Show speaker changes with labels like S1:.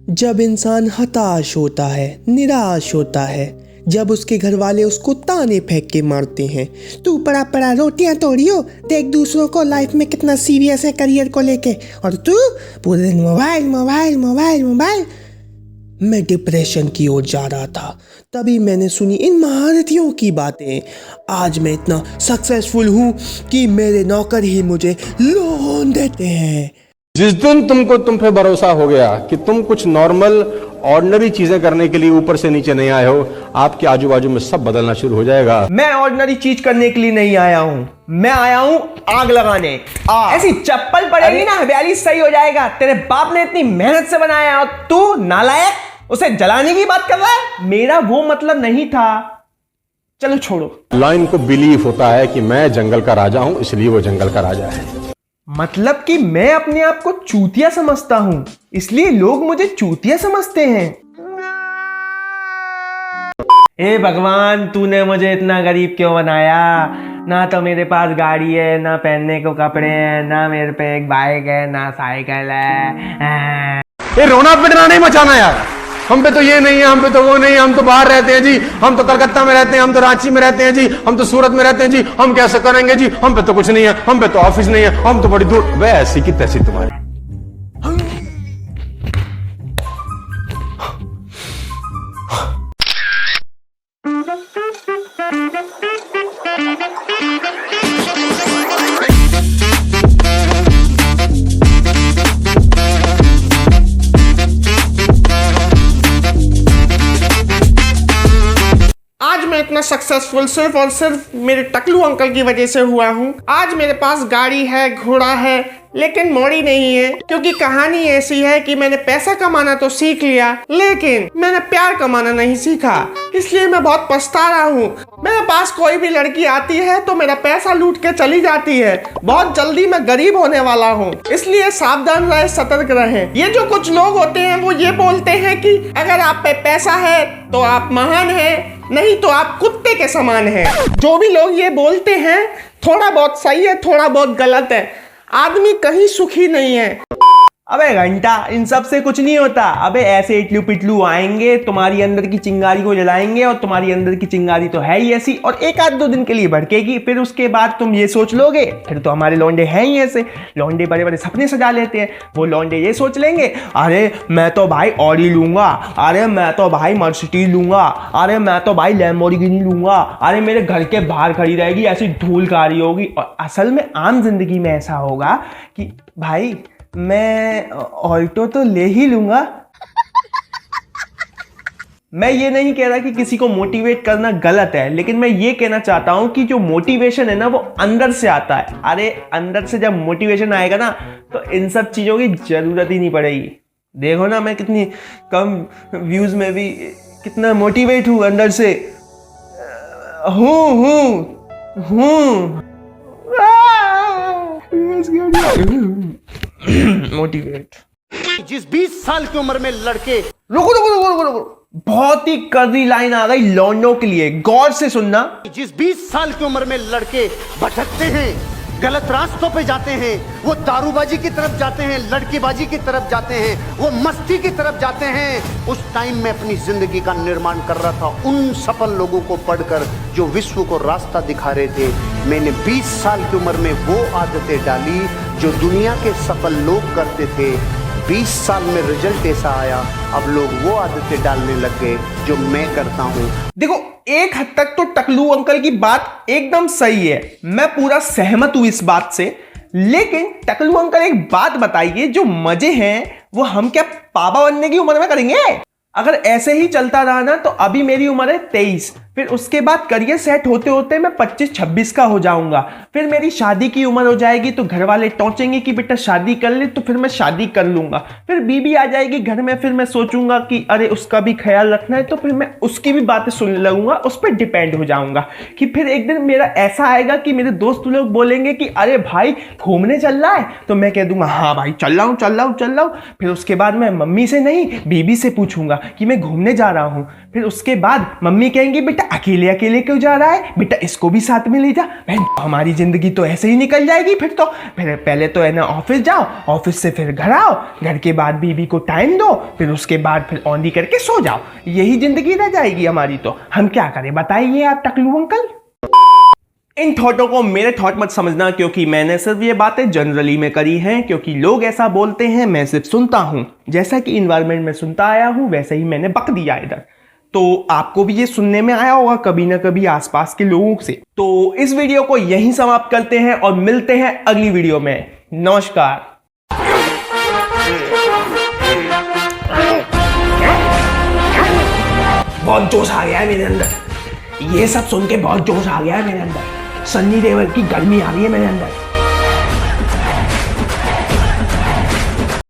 S1: जब इंसान हताश होता है, निराश होता है, जब उसके घर वाले उसको ताने फेंक के मारते हैं, तू पड़ा पड़ा रोटियां तोड़ियो, देख दूसरों को लाइफ में कितना सीरियस है करियर को लेके, और तू पूरे दिन मोबाइल मोबाइल मोबाइल मोबाइल। मैं डिप्रेशन की ओर जा रहा था, तभी मैंने सुनी इन महारथियों की बातें। आज मैं इतना सक्सेसफुल हूँ कि मेरे नौकर ही मुझे लोन देते हैं।
S2: जिस दिन तुम पे भरोसा हो गया कि तुम कुछ नॉर्मल ऑर्डिनरी चीजें करने के लिए ऊपर से नीचे नहीं आए हो, आपके आजू बाजू में सब बदलना शुरू हो जाएगा।
S3: मैं ऑर्डिनरी चीज करने के लिए नहीं आया हूँ, मैं आया हूँ आग लगाने। ऐसी चप्पल पड़ेगी ना, हवेली सही हो जाएगा। तेरे बाप ने इतनी मेहनत से बनाया है और तू नालायक उसे जलाने की बात कर रहा है। मेरा वो मतलब नहीं था, चलो छोड़ो।
S2: लाइन को बिलीव होता है कि मैं जंगल का राजा हूं, इसलिए वो जंगल का राजा है।
S3: मतलब कि मैं अपने आप को चूतिया समझता हूं, इसलिए लोग मुझे चूतिया समझते हैं। हे भगवान, तूने मुझे इतना गरीब क्यों बनाया? ना तो मेरे पास गाड़ी है, ना पहनने को कपड़े हैं, ना मेरे पे एक बाइक है, ना साइकिल है।
S2: ये रोना पिटना नहीं मचाना यार। हम पे तो ये नहीं है, हम पे तो वो नहीं है, हम तो बाहर रहते हैं जी, हम तो कलकत्ता में रहते हैं, हम तो रांची में रहते हैं जी, हम तो सूरत में रहते हैं जी, हम कैसे करेंगे जी, हम पे तो कुछ नहीं है, हम पे तो ऑफिस नहीं है, हम तो बड़ी दूर। वे ऐसी की तैसी तुम्हारी।
S3: मैं इतना सक्सेसफुल सिर्फ और सिर्फ मेरे टकलू अंकल की वजह से हुआ हूँ। आज मेरे पास गाड़ी है, घोड़ा है, लेकिन मोड़ी नहीं है, क्योंकि कहानी ऐसी है कि मैंने पैसा कमाना तो सीख लिया, लेकिन मैंने प्यार कमाना नहीं सीखा। इसलिए मैं बहुत पछता रहा हूँ। मेरे पास कोई भी लड़की आती है तो मेरा पैसा लूट के चली जाती है। बहुत जल्दी मैं गरीब होने वाला हूँ, इसलिए सावधान रहे, सतर्क रहे। ये जो कुछ लोग होते हैं वो ये बोलते हैं कि अगर आप पे पैसा है तो आप महान हैं, नहीं तो आप कुत्ते के समान हैं। जो भी लोग ये बोलते हैं, थोड़ा बहुत सही है, थोड़ा बहुत गलत है। आदमी कहीं सुखी नहीं है। अबे घंटा, इन सब से कुछ नहीं होता। अबे ऐसे इटलू पिटलू आएंगे, तुम्हारी अंदर की चिंगारी को जलाएंगे, और तुम्हारी अंदर की चिंगारी तो है ही ऐसी, और एक आध दो दिन के लिए भड़केगी। फिर उसके बाद तुम ये सोच लोगे, फिर तो हमारे लौंडे हैं ही ऐसे। लौंडे बड़े बड़े सपने सजा लेते हैं। वो लौंडे ये सोच लेंगे, अरे मैं तो भाई ऑडी लूंगा, अरे मैं तो भाई मर्सिडीज लूंगा, अरे मैं तो भाई लैम्बोर्गिनी लूंगा, अरे मेरे घर के बाहर खड़ी रहेगी, ऐसी धूलकारी होगी। और असल में आम जिंदगी में ऐसा होगा कि भाई मैं ऑल्टो तो ले ही लूंगा। मैं ये नहीं कह रहा कि किसी को मोटिवेट करना गलत है, लेकिन मैं ये कहना चाहता हूं कि जो मोटिवेशन है ना, वो अंदर से आता है। अरे अंदर से जब मोटिवेशन आएगा ना, तो इन सब चीजों की जरूरत ही नहीं पड़ेगी। देखो ना, मैं कितनी कम व्यूज में भी कितना मोटिवेट हूं अंदर से। हूं मोटिवेट।
S4: जिस 20 साल की उम्र में लड़के
S3: रुको, बहुत ही कड़वी लाइन आ गई लौंडों के लिए, गौर से सुनना।
S4: जिस 20 साल की उम्र में लड़के भटकते हैं, गलत रास्तों पे जाते हैं, वो दारूबाजी की तरफ जाते हैं, लड़कीबाजी की तरफ जाते हैं, वो मस्ती की तरफ जाते हैं, उस टाइम में अपनी जिंदगी का निर्माण कर रहा था उन सफल लोगों को पढ़कर जो विश्व को रास्ता दिखा रहे थे। मैंने 20 साल की उम्र में वो आदतें डाली जो दुनिया के सफल लोग करते थे। 20 साल में रिजल्ट ऐसा आया, अब लोग वो आदतें डालने लग गए जो मैं करता हूं।
S3: देखो, एक हद तक तो टकलू अंकल की बात एकदम सही है, मैं पूरा सहमत हूं इस बात से। लेकिन टकलू अंकल एक बात बताइए, जो मजे हैं वो हम क्या पापा बनने की उम्र में करेंगे? अगर ऐसे ही चलता रहा ना, तो अभी मेरी उम्र है 23, फिर उसके बाद करियर सेट होते होते मैं 25-26 का हो जाऊंगा। फिर मेरी शादी की उम्र हो जाएगी, तो घर वाले टोचेंगे कि बेटा शादी कर ले, तो फिर मैं शादी कर लूंगा। फिर बीबी आ जाएगी घर में, फिर मैं सोचूंगा कि अरे उसका भी ख्याल रखना है, तो फिर मैं उसकी भी बातें सुनने लगूंगा, उस पर डिपेंड हो जाऊंगा। कि फिर एक दिन मेरा ऐसा आएगा कि मेरे दोस्त लोग बोलेंगे कि अरे भाई घूमने चल रहा है, तो मैं कह दूंगा हाँ भाई चल रहा हूँ। फिर उसके बाद मैं मम्मी से नहीं, बीबी से पूछूंगा कि मैं घूमने जा रहा हूँ। फिर उसके बाद मम्मी कहेंगी बेटा
S5: अकेले अकेले क्यों जा रहा है बेटा, इसको भी साथ में ले जा। बहन हमारी जिंदगी तो ऐसे ही निकल जाएगी फिर पहले तो है ना ऑफिस जाओ, ऑफिस से फिर घर आओ, घर के बाद बीवी को टाइम दो, फिर उसके बाद फिर औंधी करके सो जाओ, यही जिंदगी रह जाएगी हमारी। तो हम क्या करें बताइए आप टकलू अंकल। इन थॉटों को मेरे थॉट मत समझना, क्योंकि मैंने सिर्फ ये बातें जनरली में करी हैं, क्योंकि लोग ऐसा बोलते हैं, मैं सिर्फ सुनता हूं। जैसा कि इन्वायरमेंट में सुनता आया हूं वैसे ही मैंने बक दिया इधर। तो आपको भी ये सुनने में आया होगा कभी ना कभी आसपास के लोगों से। तो इस वीडियो को यहीं समाप्त करते हैं और मिलते हैं अगली वीडियो में। नमस्कार। बहुत जोश आ गया है मेरे अंदर, ये सब सुन के बहुत जोश आ गया है मेरे अंदर। सन्नी देओल की गर्मी आ गई है मेरे अंदर।